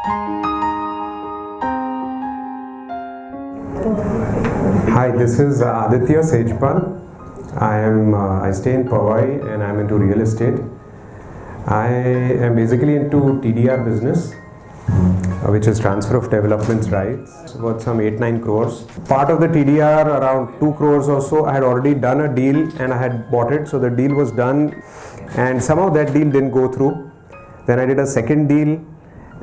Hi, this is Aditya Sejpal. I stay in Powai and I'm into real estate. I am basically into TDR business, which is transfer of development rights. It's worth some 8-9 crores. Part of the TDR, around 2 crores or so, I had already done a deal and I had bought it. So the deal was done and somehow that deal didn't go through. Then I did a second deal,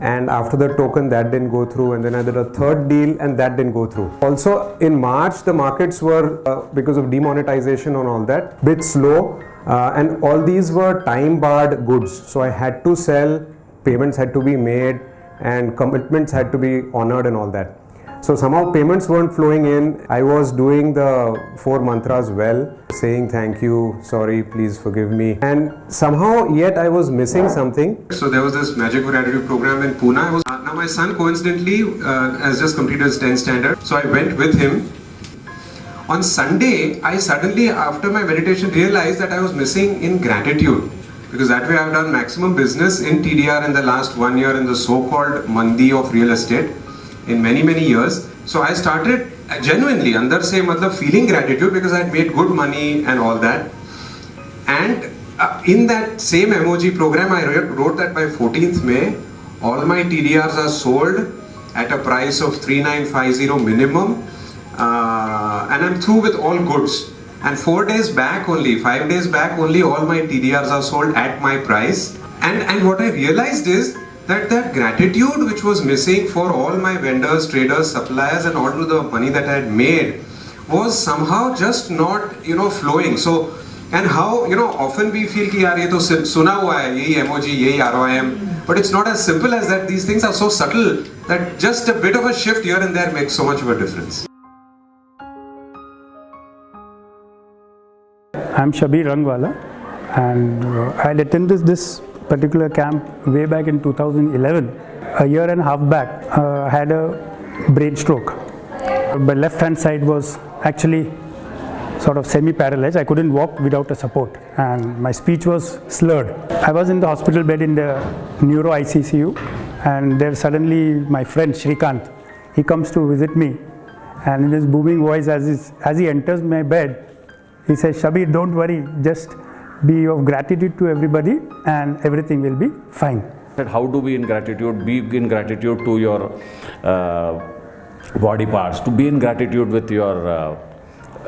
and after the token that didn't go through, and then I did a third deal and that didn't go through. Also in March the markets were, because of demonetization and all that, bit slow, and all these were time barred goods. So I had to sell, payments had to be made and commitments had to be honored and all that. So somehow payments weren't flowing in. I was doing the 4 mantras well, saying thank you, sorry, please forgive me. And somehow yet I was missing something. So there was this Magic for Gratitude program in Pune. Now my son coincidentally has just completed his 10th standard. So I went with him. On Sunday, I suddenly after my meditation realized that I was missing in gratitude. Because that way I have done maximum business in TDR in the last 1 year in the so-called mandi of real estate. In many years. So I started genuinely under se matlab feeling gratitude because I had made good money and all that. And in that same emoji program I wrote that by 14th May all my TDRs are sold at a price of 3950 minimum, and I'm through with all goods. And 5 days back only all my TDRs are sold at my price. And what I realized is that gratitude which was missing for all my vendors, traders, suppliers and all to the money that I had made was somehow just not, flowing. So, and how, often we feel ki yaar ye to suna hua hai, yehi emoji, yehi ROIM, but it's not as simple as that. These things are so subtle that just a bit of a shift here and there makes so much of a difference. I'm Shabbir Rangwala, and I had attended this particular camp way back in 2011. A year and a half back, I had a brain stroke. My left hand side was actually sort of semi paralyzed. I couldn't walk without a support and my speech was slurred. I was in the hospital bed in the neuro ICCU, and there suddenly my friend Srikant, he comes to visit me, and in his booming voice as he enters my bed, he says, "Shabbir, don't worry, just be of gratitude to everybody and everything will be fine." How do we in gratitude be in gratitude to your body parts, to be in gratitude with your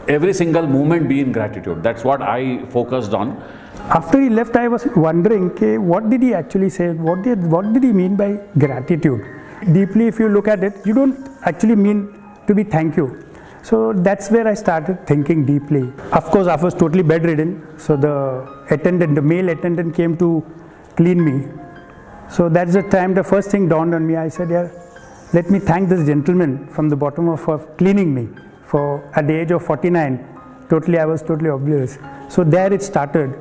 every single movement, be in gratitude. That's what I focused on. After he left, I was wondering, okay, what did he actually say? What did he mean by gratitude? Deeply, if you look at it, you don't actually mean to be thank you. So that's where I started thinking deeply. Of course, I was totally bedridden. So the male attendant came to clean me. So that's the time the first thing dawned on me. I said, yeah, let me thank this gentleman from the bottom of for cleaning me. For at the age of 49, I was totally oblivious. So there it started.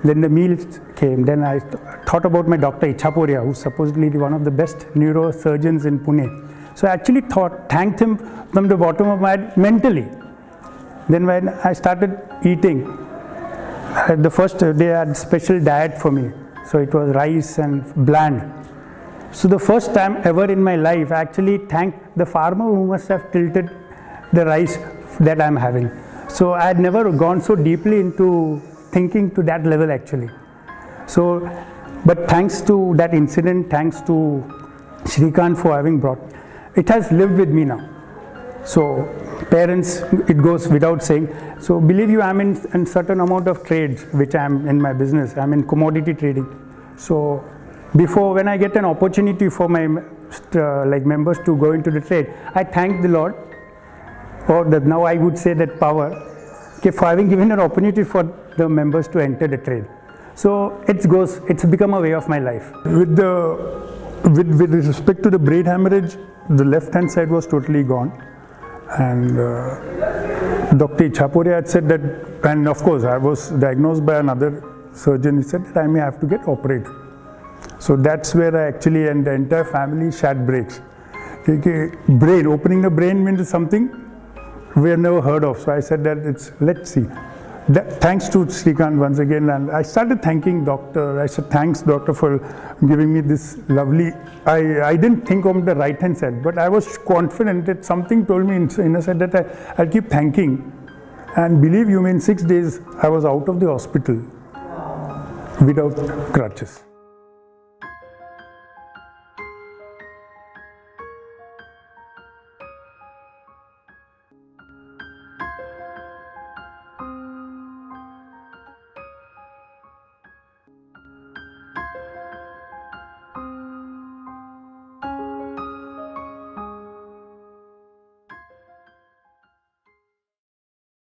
Then the meals came. Then I thought about my doctor Ichaporia, who's supposedly one of the best neurosurgeons in Pune. So I actually thanked him from the bottom of my head mentally. Then when I started eating, the first day I had special diet for me. So it was rice and bland. So the first time ever in my life, I actually thanked the farmer who must have tilted the rice that I'm having. So I had never gone so deeply into thinking to that level actually. So, but thanks to that incident, thanks to Srikant for having brought, it has lived with me now. So parents, it goes without saying. So believe you, I'm in certain amount of trades, which I'm in my business. I'm in commodity trading. So before, when I get an opportunity for my members to go into the trade, I thank the Lord, or now I would say that power, for having given an opportunity for the members to enter the trade. So it's become a way of my life. With respect to the brain hemorrhage, the left hand side was totally gone, and Dr. Ichaporia had said that, and of course I was diagnosed by another surgeon. He said that I may have to get operated. So that's where I actually, and the entire family shat brakes. Opening the brain means something we have never heard of. So I said that let's see. thanks to Srikant once again, and I started thanking doctor. I said, thanks doctor for giving me this lovely, I didn't think of the right hand side, but I was confident that something told me in a side that I'll keep thanking. And believe you me, in 6 days, I was out of the hospital without crutches.